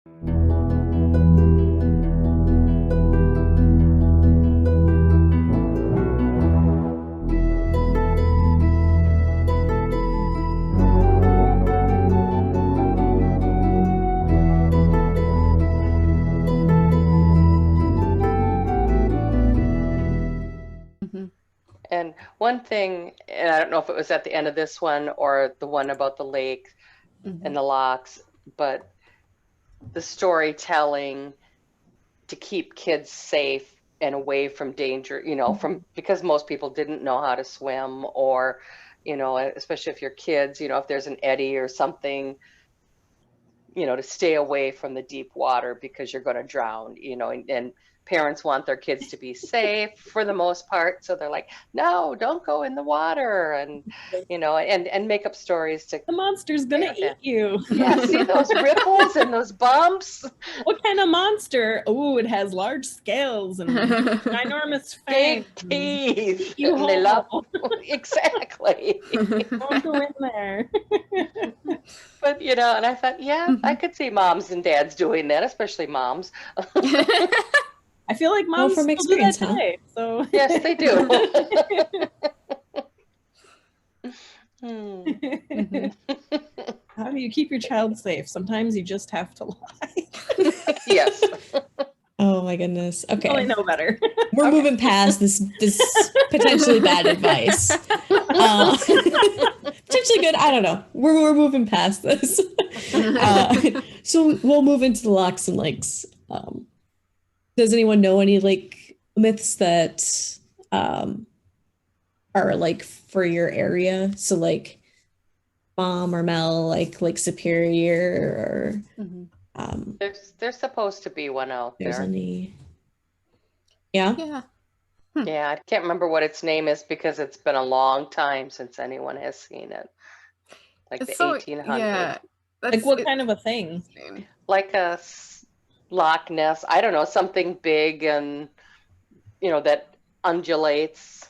And one thing, and I don't know if it was at the end of this one or the one about the lake and the locks, but the storytelling to keep kids safe and away from danger, you know, from because most people didn't know how to swim, or, you know, especially if you're kids, you know, if there's an eddy or something, you know, to stay away from the deep water because you're going to drown, you know, and parents want their kids to be safe for the most part. So they're like, no, don't go in the water. And, you know, and make up stories to. The monster's going to eat you. Yeah. See those ripples and those bumps? What kind of monster? Oh, it has large scales and ginormous fangs. Big teeth. And they love. Exactly. Don't go in there. But, you know, and I thought, yeah, I could see moms and dads doing that, especially moms. I feel like moms from experience, do that today, so. Yes, they do. How do you keep your child safe? Sometimes you just have to lie. Yes. Oh my goodness. Okay. I know better. We're moving past this potentially bad advice. Potentially good. I don't know. We're moving past this. So we'll move into the locks and lakes. Does anyone know any lake myths that are like for your area? So like Mom or Mel, like Lake Superior, or there's supposed to be one out there's there. any. Yeah. Yeah. Yeah, I can't remember what its name is because it's been a long time since anyone has seen it. Like It's the so 1800s. yeah. Like what kind of a thing? Like a Loch Ness, I don't know, something big and, you know, that undulates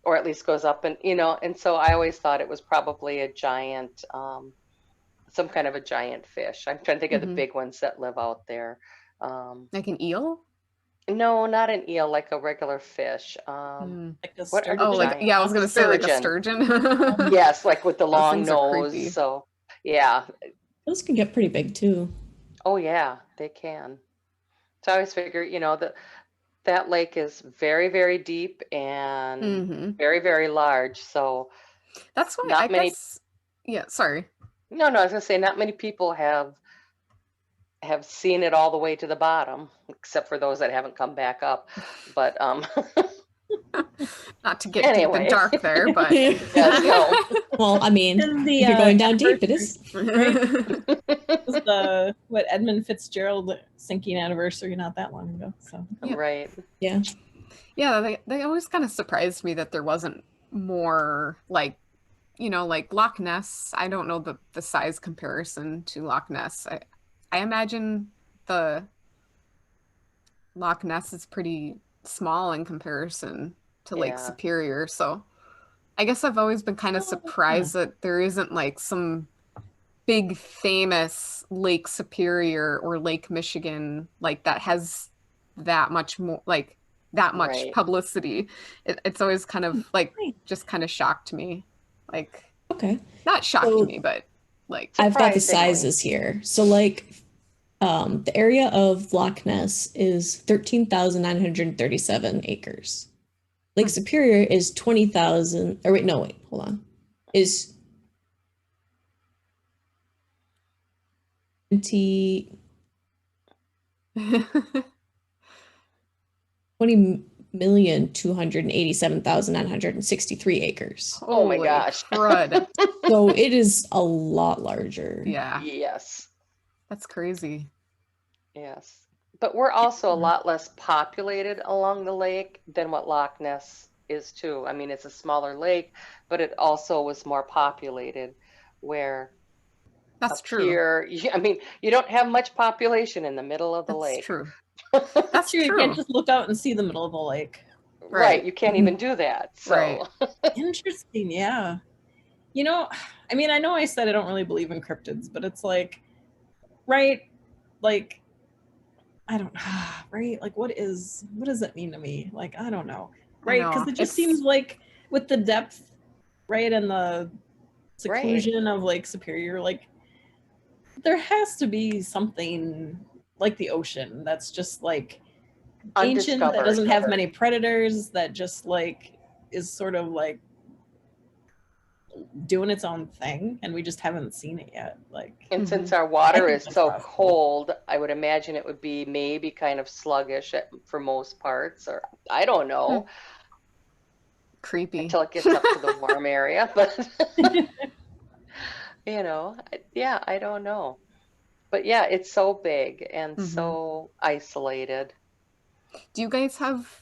or at least goes up, and, you know, and so I always thought it was probably a giant, some kind of a giant fish. I'm trying to think of the big ones that live out there. Like an eel? No, not an eel, like a regular fish. Like a What are sturgeon? Oh, like, giant? yeah, I was going to say like a sturgeon. Yes, like with the Those long things are nose. creepy. So, yeah. Those can get pretty big too. Oh, yeah, they can. So I always figure, you know, that lake is very, very deep and very, very large. So That's why not I many. guess. Yeah, sorry. No, I was gonna say not many people have seen it all the way to the bottom, except for those that haven't come back up. But Not to get anyway. deep and dark there, but Yes, no. Well, I mean, And the, if you're going down deep, it is. It was the Edmund Fitzgerald sinking anniversary not that long ago. So Yeah. Right. Yeah. Yeah, they always kind of surprised me that there wasn't more, like, you know, like Loch Ness. I don't know the size comparison to Loch Ness. I imagine the Loch Ness is pretty small in comparison to Lake Yeah. Superior. So I guess I've always been kind of surprised that there isn't like some big famous Lake Superior or Lake Michigan like that has that much more, like that much Right. publicity. It's always kind of like just kind of shocked me. Like, Okay. not shocking So- me, but like I've got the Surprisingly. sizes here. So like the area of Loch Ness is 13,937 acres. Lake Superior is 20,000, or wait, hold on. Is 20,287,963 acres. Oh my holy gosh. crud. So it is a lot larger. Yeah, Yes. that's crazy. Yes. But we're also a lot less populated along the lake than what Loch Ness is too. I mean, it's a smaller lake, but it also was more populated, where That's up true. here, I mean, you don't have much population in the middle of the That's lake. true. That's you true. can't just look out and see the middle of the lake. Right. You can't even do that. So Right. Interesting, yeah. You know, I mean, I know I said I don't really believe in cryptids, but it's like, right, like, I don't right? Like, what does it mean to me? Like, I don't know, right? Because it just seems like with the depth, right, and the seclusion of like Superior, like there has to be something like the ocean that's just like ancient, that doesn't have many predators, that just like is sort of like doing its own thing, and we just haven't seen it yet. Like, and since our water is so cold, I would imagine it would be maybe kind of sluggish for most parts, or I don't know. Creepy. Until it gets up to the warm area, but you know, yeah, I don't know. But yeah, it's so big and so isolated. Do you guys have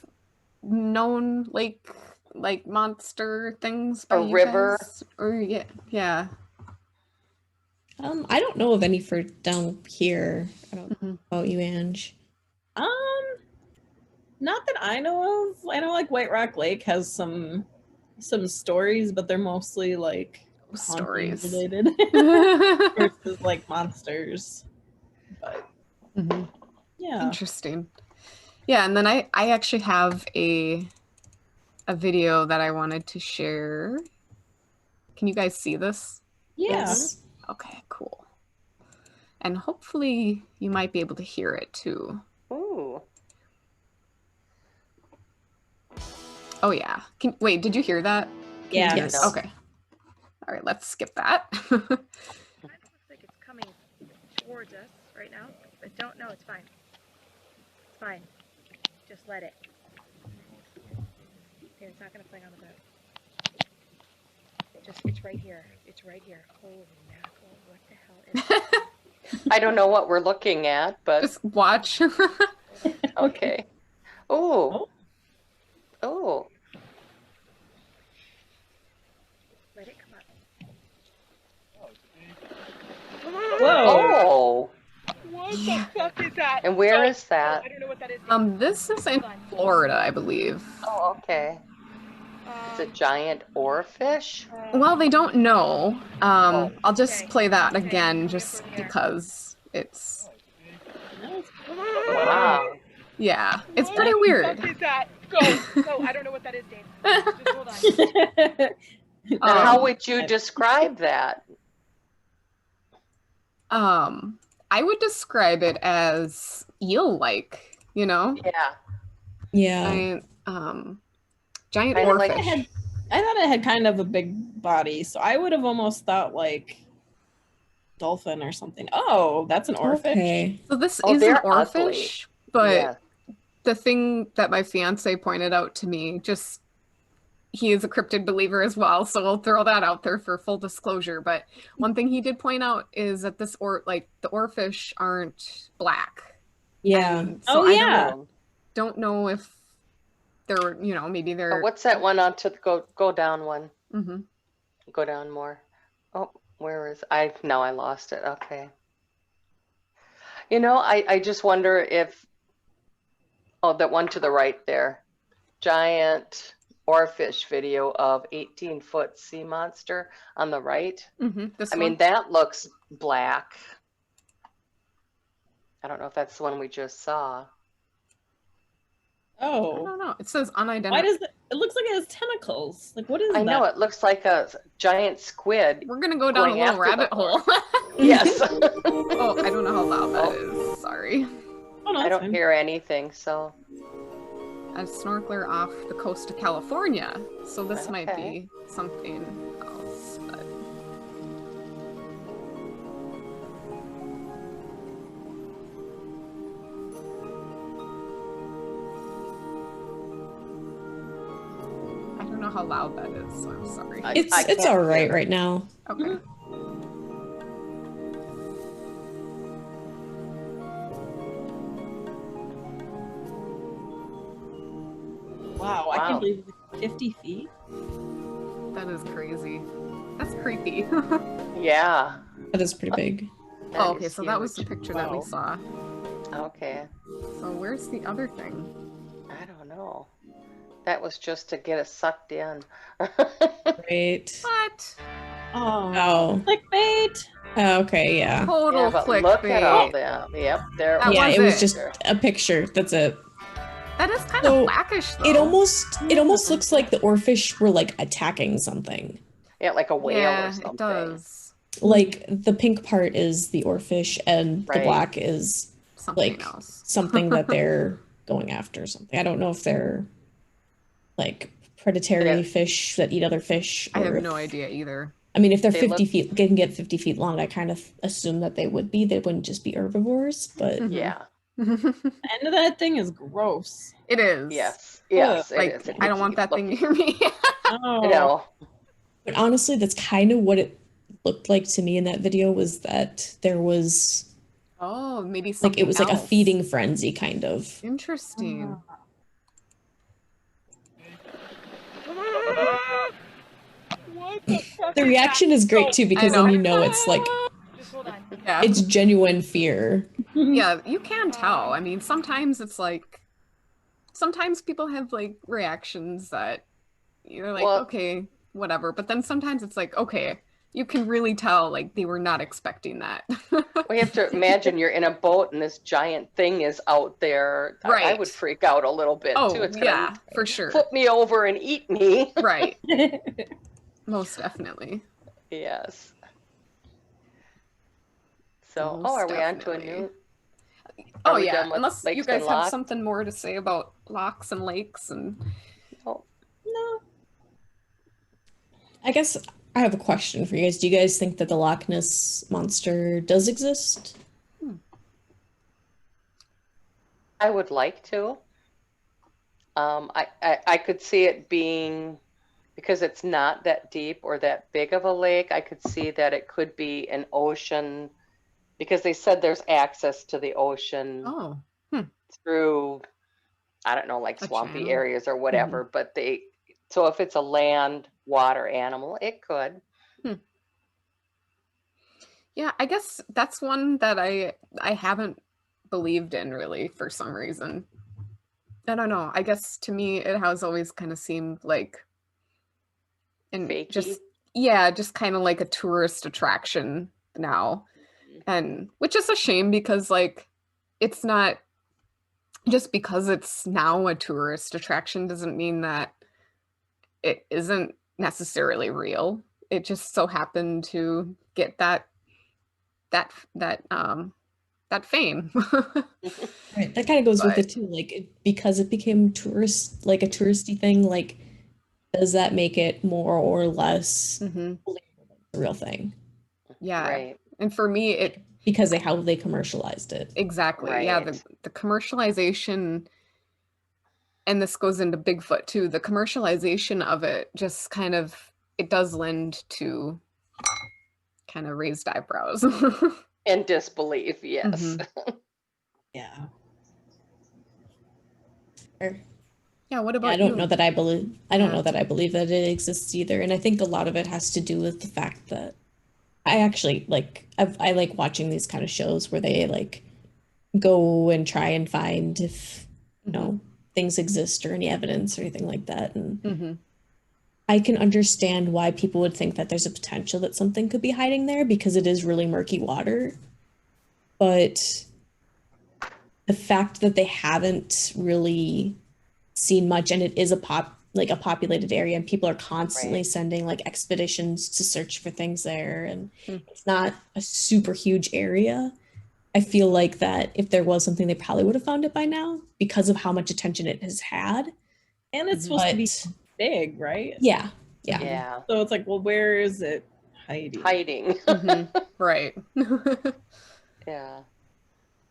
known like monster things by A river? guys? Or yeah. I don't know of any for down here. I don't know about you, Ange. Not that I know of. I know like White Rock Lake has some stories, but they're mostly like Stories related versus like monsters. But yeah, interesting. Yeah, and then I actually have a video that I wanted to share. Can you guys see this? yeah. Yes. Okay, cool. And hopefully you might be able to hear it too. Ooh. Oh yeah. Wait, did you hear that? Yeah. Yes. Okay. All right, let's skip that. It looks like it's coming towards us right now, but don't know. It's fine. It's fine. Just let it. Here, it's not gonna fling on the boat. It's right here. It's right here. Holy mackerel! What the hell is that? I don't know what we're looking at, but Just watch. okay. Oh. Oh. Let it come up. Whoa. Oh. What the fuck is that? And where is that? I don't know what that is. This is in Florida, I believe. Oh, okay. It's a giant oarfish? Well, they don't know. I'll just Okay. play that again just because it's Wow. yeah, it's pretty weird. What is that? Go. I don't know what that is, Dave. Just hold on. And how would you describe that? I would describe it as eel-like, you know? Yeah. Yeah. Giant Kinda like oarfish. I thought it had kind of a big body, so I would have almost thought like dolphin or something. Oh, that's an oarfish. Okay. So this Oh, is an they're oarfish, but Yeah. the thing that my fiance pointed out to me, just he is a cryptid believer as well, so I'll throw that out there for full disclosure. But one thing he did point out is that the oarfish aren't black. Yeah. And so Oh, yeah. don't know if they're, maybe Oh, they're. what's that one on to the go down one? Mhm. Go down more. Oh, where is now I lost it. Okay. I just wonder if that one to the right there. Giant oarfish video of 18-foot sea monster on the right. This I one? mean, that looks black. I don't know if that's the one we just saw. I Oh, don't know. It says why unidentified. does it looks like it has tentacles? Like, what is I that? know, it looks like a giant squid. We're gonna go down a Going little after rabbit the hole. Yes. Oh, I don't know how loud that is. Sorry. Oh, no, I it's don't fine. hear anything, so A snorkeler off the coast of California. So this might Okay. be something else. But... I don't know how loud that is, so I'm sorry. It's I it's can't all right hear it. right now. Okay. Wow, I Wow. can't believe it's 50 feet. That is crazy. That's creepy. yeah. That is pretty big. that Oh, okay, is so that was the huge. picture that we Wow. saw. Okay. So where's the other thing? I don't know. That was just to get us sucked in. Great. What? Oh, Oh. clickbait. Okay, yeah. Total Yeah, but look at all clickbait. them. Yep, there. That Yeah, was it was it. just a picture. That's it. That is kind So, of blackish, though. It almost looks like the oarfish were like attacking something. Yeah, like a whale or Yeah, something. it does. Like the pink part is the oarfish and the Right. black is Something like else. something that they're going after or something. I don't know if they're like predatory Yeah. fish that eat other fish. I have or no if- idea either. I mean, if they're They 50 look- feet, can get 50 feet long, I kind of assume that they would be. They wouldn't just be herbivores, but Mhm. Yeah. The end of that thing is gross. It is. Yes. Yes. Like, it is. I don't want that thing near me. Oh, No. but honestly, that's kind of what it looked like to me in that video, was that there was Oh, maybe something like, it was like a else. feeding frenzy kind of. Interesting. The reaction is great too, because then know. you know it's like, Just hold on. Yeah. it's genuine fear. Yeah, you can tell. I mean, sometimes it's like, sometimes people have like reactions that you're like, Well- okay, whatever. But then sometimes it's like, okay, you can really tell like they were not expecting that. We have to imagine you're in a boat and this giant thing is out there. I Right. would freak out a little bit Oh, too. It's gonna yeah, for sure. flip me over and eat me. Right. Most definitely. Yes. So, Most are we on to a definitely. new? Oh, Are we yeah. done with Unless you lakes guys and have locks? something more to say about locks and lakes and. Oh, no. I guess I have a question for you guys. Do you guys think that the Loch Ness monster does exist? I would like to. I could see it being, because it's not that deep or that big of a lake. I could see that it could be an ocean, because they said there's access to the ocean Oh. through, I don't know, like A swampy channel. areas or whatever. But so if it's a land water animal, it could. Yeah, I guess that's one that I haven't believed in really for some reason. I don't know. I guess to me it has always kind of seemed like and Fakey. just kind of like a tourist attraction now. And which is a shame because like it's not just because it's now a tourist attraction doesn't mean that it isn't necessarily real. It just so happened to get that fame. Right. That kind of goes with But- it too. Like, because it became tourist, like a touristy thing, like, does that make it more or less hmm a real thing? Yeah. Right. And for me, it Because how they commercialized it. exactly. Yeah, Right. the commercialization, and this goes into Bigfoot too, the commercialization of it just kind of it does lend to kind of raised eyebrows. And disbelief, yes. Mhm. Yeah. Yeah, what about I don't you? know that I believe. I don't Yeah. know that I believe that it exists either. And I think a lot of it has to do with the fact that I actually like. I like watching these kind of shows where they like go and try and find if you know things exist or any evidence or anything like that. And hmm I can understand why people would think that there's a potential that something could be hiding there because it is really murky water. But the fact that they haven't really seen much, and it is a populated area, and people are constantly Right. sending like expeditions to search for things there, and Hmm. it's not a super huge area. I feel like that if there was something, they probably would have found it by now because of how much attention it has had. And it's supposed to be But big, right? yeah. Yeah. So it's like, well, where is it hiding? Hiding. hmm Right. Yeah.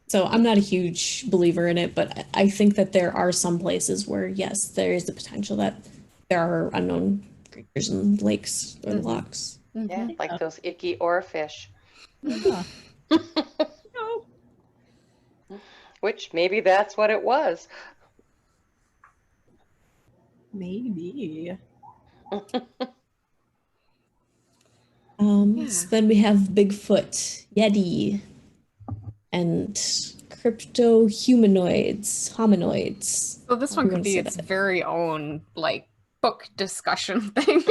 So I'm not a huge believer in it, but I think that there are some places where, yes, there is the potential that there are unknown creatures in lakes or the Mhm. lochs. Yeah. Like those icky oarfish, Yeah. Oh, which maybe that's what it was. maybe. Yeah. So then we have Bigfoot, Yeti, and crypto humanoids, hominoids. So this How one do you could be wanna its say that? very own like book discussion thing.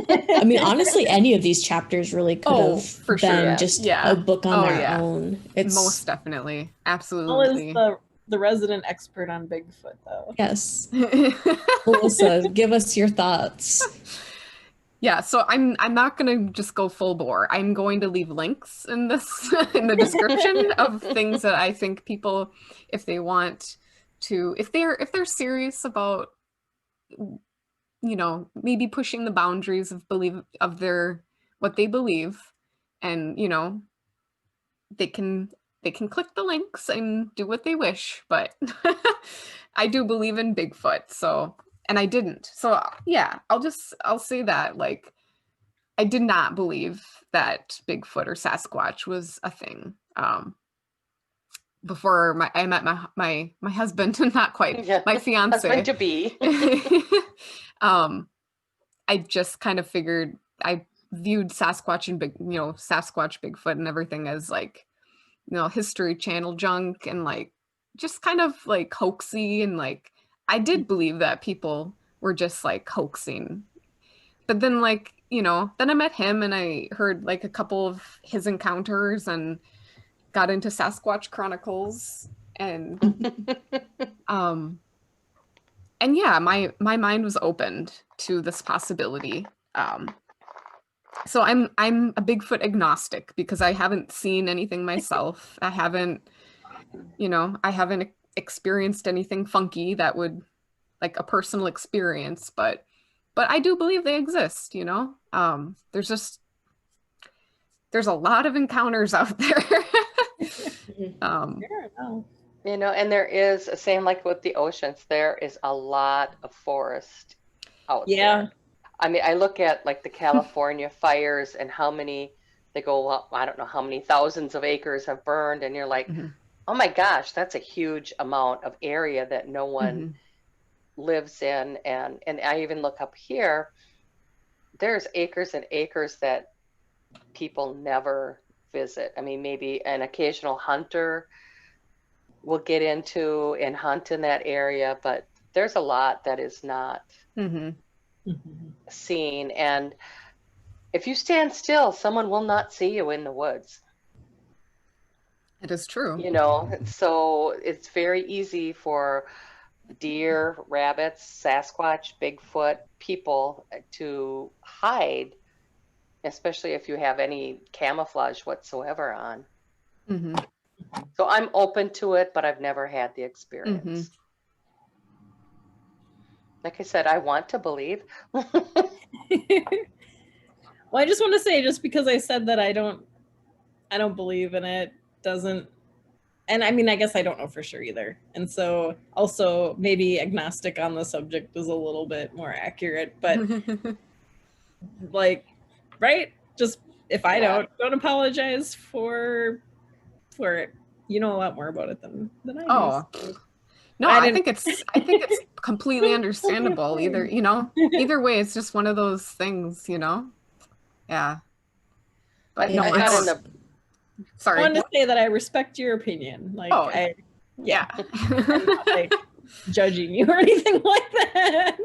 I mean, honestly, any of these chapters really could have for been sure. just Yeah. a book on their yeah. own. It's Most definitely. Mel is Absolutely. the resident expert on Bigfoot, though. yes. Melissa, give us your thoughts. Yeah, so I'm not gonna just go full bore. I'm going to leave links in this in the description of things that I think people, if they want to, if they're serious about, you know, maybe pushing the boundaries of what they believe, and you know, they can click the links and do what they wish, but I do believe in Bigfoot, so, and I didn't. So yeah, I'll say that, like, I did not believe that Bigfoot or Sasquatch was a thing. Before I met my husband, not quite, my fiance. Husband to be. I just kind of figured, I viewed Sasquatch and Sasquatch, Bigfoot and everything as like, you know, History Channel junk and like just kind of like hoaxy, and like I did believe that people were just like hoaxing. But then, like, you know, then I met him and I heard like a couple of his encounters and got into Sasquatch Chronicles, and and yeah, my mind was opened to this possibility. So I'm a Bigfoot agnostic because I haven't seen anything myself. I haven't experienced anything funky that would, like, a personal experience, but I do believe they exist, you know? There's a lot of encounters out there. You know, and there is, same like with the oceans, there is a lot of forest out there. I mean, I look at like the California fires and how many, they go up, I don't know how many thousands of acres have burned, and you're like, oh my gosh, that's a huge amount of area that no one lives in. And I even look up here, there's acres and acres that people never visit. I mean, maybe an occasional hunter will get into and hunt in that area, but there's a lot that is not seen. And if you stand still, someone will not see you in the woods. It is true. You know, so it's very easy for deer, rabbits, Sasquatch, Bigfoot, people to hide, especially if you have any camouflage whatsoever on. So I'm open to it, but I've never had the experience. Like I said, I want to believe. Well, I just want to say, just because I said that I don't believe in it doesn't, and I mean, I guess I don't know for sure either. And so also maybe agnostic on the subject is a little bit more accurate, but like, right? Just, if I don't apologize for it. You know a lot more about it than I do. No, I think it's completely understandable. Either way, it's just one of those things, you know? Yeah. But no, sorry. I wanted to say that I respect your opinion. Like, I'm not, like, judging you or anything like that.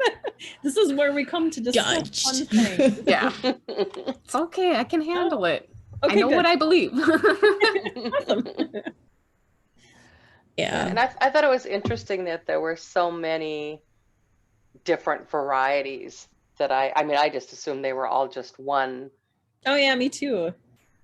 This is where we come to discuss fun things. Yeah. It's okay. I can handle it. Okay, I know what I believe. Awesome. Yeah. And I thought it was interesting that there were so many different varieties that I just assumed they were all just one. Oh yeah, me too.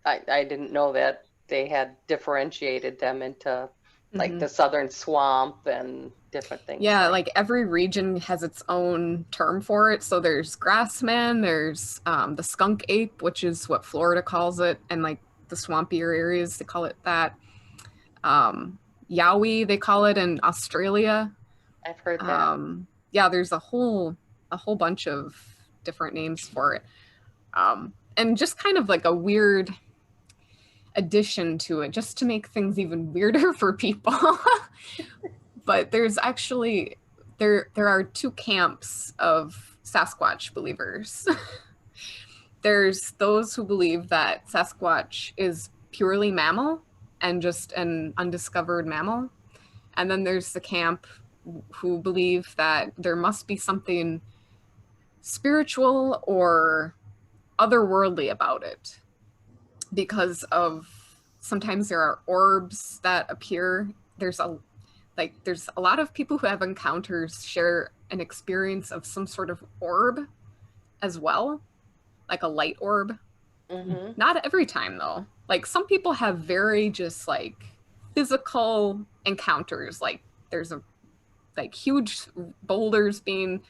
I didn't know that they had differentiated them into like the southern swamp and different things. Yeah, like every region has its own term for it. So there's grassman, there's the skunk ape, which is what Florida calls it, and like the swampier areas, they call it that. Yowie, they call it in Australia. I've heard that. Yeah, there's a whole bunch of different names for it. And just kind of like a weird addition to it, just to make things even weirder for people. But there's actually, there are two camps of Sasquatch believers. There's those who believe that Sasquatch is purely mammal and just an undiscovered mammal. And then there's the camp who believe that there must be something spiritual or otherworldly about it because of sometimes there are orbs that appear. There's a lot of people who have encounters share an experience of some sort of orb as well, like a light orb. Mm-hmm. Not every time though. Like some people have very just like physical encounters. Like there's a like huge boulders being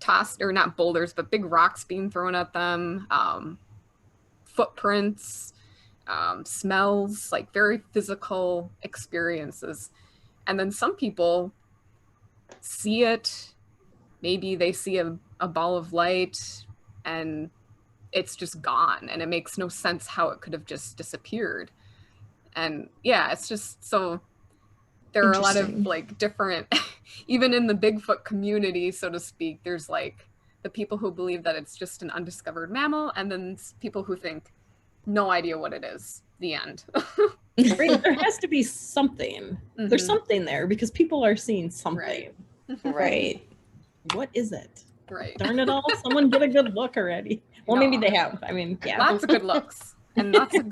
tossed, or not boulders, but big rocks being thrown at them, footprints, smells, like very physical experiences. And then some people see it, maybe they see a ball of light and it's just gone, and it makes no sense how it could have just disappeared. And yeah, it's just so there are a lot of like different, even in the Bigfoot community, so to speak, there's like the people who believe that it's just an undiscovered mammal, and then people who think no idea what it is. The end. Right, there has to be something. Mm-hmm. There's something there because people are seeing something. Right. What is it? Right. Darn it all! Someone get a good look already. Well, maybe they have. I mean, yeah. Lots of good looks and lots of.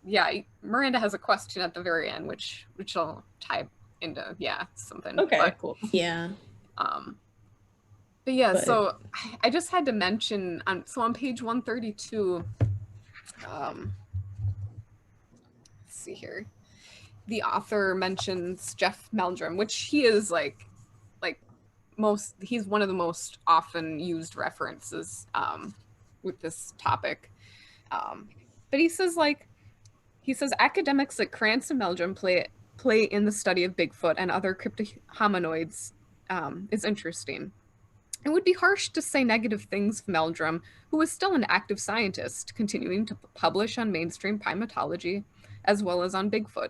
Yeah, Miranda has a question at the very end, which I'll type into something. Okay, but, cool. Yeah. But yeah, so I just had to mention on page 132. Let's see here. The author mentions Jeff Meldrum, which he is he's one of the most often used references with this topic. But he says academics like Krantz and Meldrum play in the study of Bigfoot and other cryptohominoids is interesting. It would be harsh to say negative things of Meldrum, who is still an active scientist, continuing to publish on mainstream primatology as well as on Bigfoot.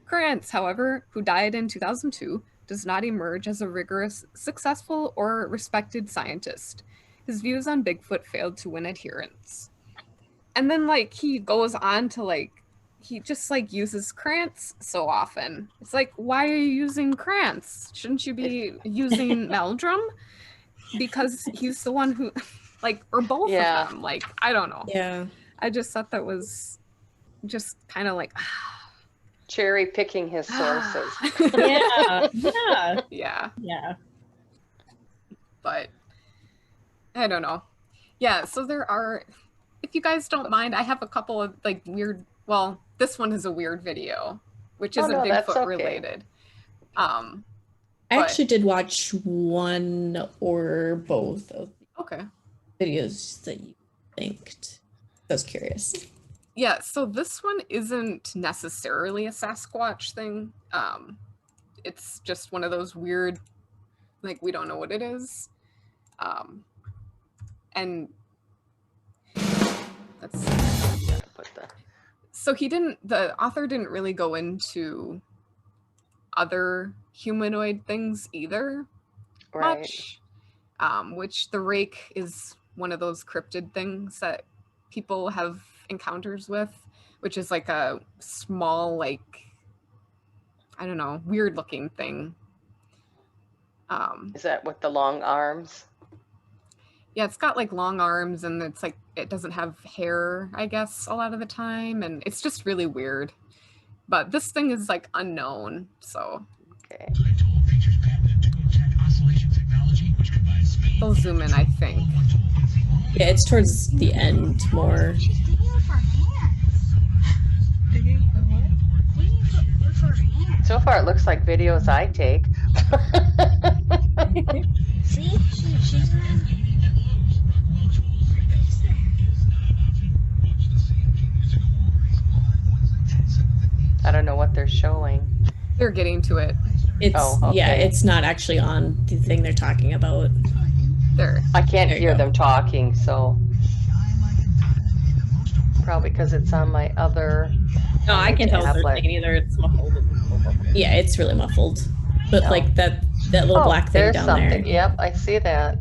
Krantz, however, who died in 2002, does not emerge as a rigorous, successful, or respected scientist. His views on Bigfoot failed to win adherents. And then he goes on to he just uses Krantz so often. It's like, why are you using Krantz? Shouldn't you be using Meldrum? Because he's the one who or both of them. I don't know. Yeah. I just thought that was just kind of cherry picking his sources. Yeah. But I don't know. Yeah, so there are, if you guys don't mind, I have a couple of weird, well, this one is a weird video, which isn't Bigfoot related. I actually did watch one or both of the videos that you linked. I was curious. Yeah, so this one isn't necessarily a Sasquatch thing. It's just one of those weird, we don't know what it is. And let's see. So the author didn't really go into other humanoid things either much, which the rake is one of those cryptid things that people have encounters with, which is a small, I don't know, weird looking thing. Is that with the long arms? Yeah, it's got long arms, and it's it doesn't have hair, I guess, a lot of the time, and it's just really weird. But this thing is unknown, so okay. They'll zoom in, I think. Yeah, it's towards the end more. So far, it looks like videos I take. See? She's I don't know what they're showing. They're getting to it. It's it's not actually on the thing they're talking about. I can't hear them talking, so probably because it's on my other. No, I can't tell if they're saying either. It's muffled. Yeah, it's really muffled. But that little black thing down something. there. Yep, I see that.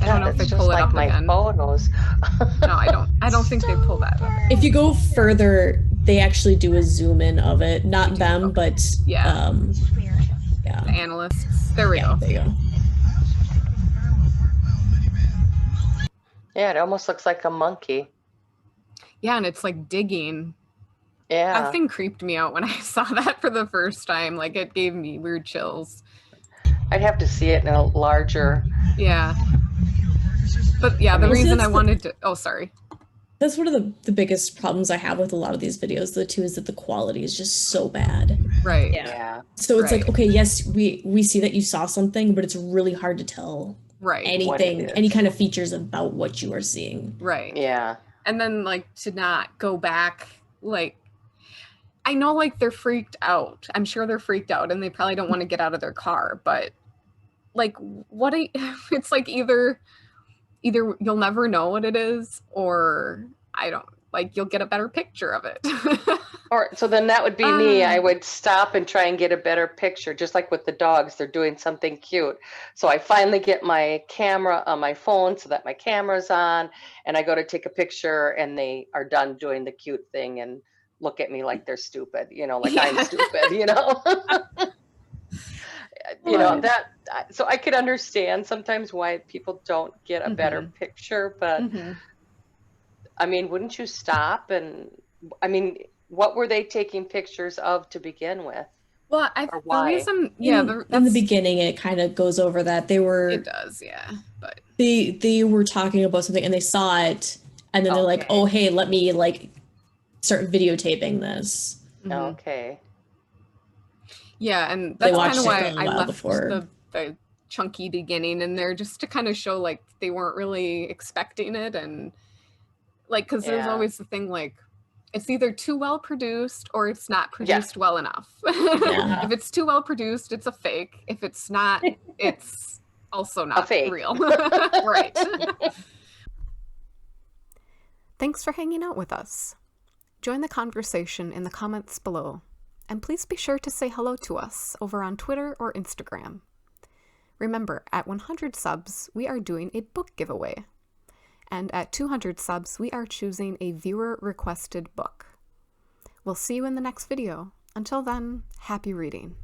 I don't know if they pull it up again. Photos. No, I don't think they pull that up. If you go further, they actually do a zoom in of it. Not them, but the analysts. There we go. There you go. Yeah, it almost looks like a monkey. Yeah, and it's like digging. Yeah. That thing creeped me out when I saw that for the first time. Like, it gave me weird chills. I'd have to see it in a larger. Yeah. But yeah, the reason I wanted to, oh, sorry. That's one of the biggest problems I have with a lot of these videos, though, too, is that the quality is just so bad. Right. Yeah. So it's like, okay, yes, we see that you saw something, but it's really hard to tell anything, any kind of features about what you are seeing. Right. Yeah. And then, like, to not go back, like, I know, like, they're freaked out. I'm sure they're freaked out and they probably don't want to get out of their car, but like, it's like either you'll never know what it is, or you'll get a better picture of it. Or so then that would be me. I would stop and try and get a better picture, just like with the dogs, they're doing something cute. So I finally get my camera on my phone so that my camera's on, and I go to take a picture and they are done doing the cute thing and look at me like they're stupid, like I'm stupid, that. So I could understand sometimes why people don't get a better picture, but I mean, wouldn't you stop? And I mean, what were they taking pictures of to begin with? Well, or why? The reason, in the beginning, it kind of goes over that it does, yeah. But they were talking about something and they saw it, and then they're like, oh, hey, let me like start videotaping this. Okay. Yeah, and that's kind of why I left the chunky beginning in there, just to kind of show like they weren't really expecting it, and like, because there's always the thing, like, it's either too well produced or it's not produced well enough. If it's too well produced, it's a fake. If it's not, it's also not real. Right. Thanks for hanging out with us. Join the conversation in the comments below. And please be sure to say hello to us over on Twitter or Instagram. Remember, at 100 subs, we are doing a book giveaway. And at 200 subs, we are choosing a viewer-requested book. We'll see you in the next video. Until then, happy reading.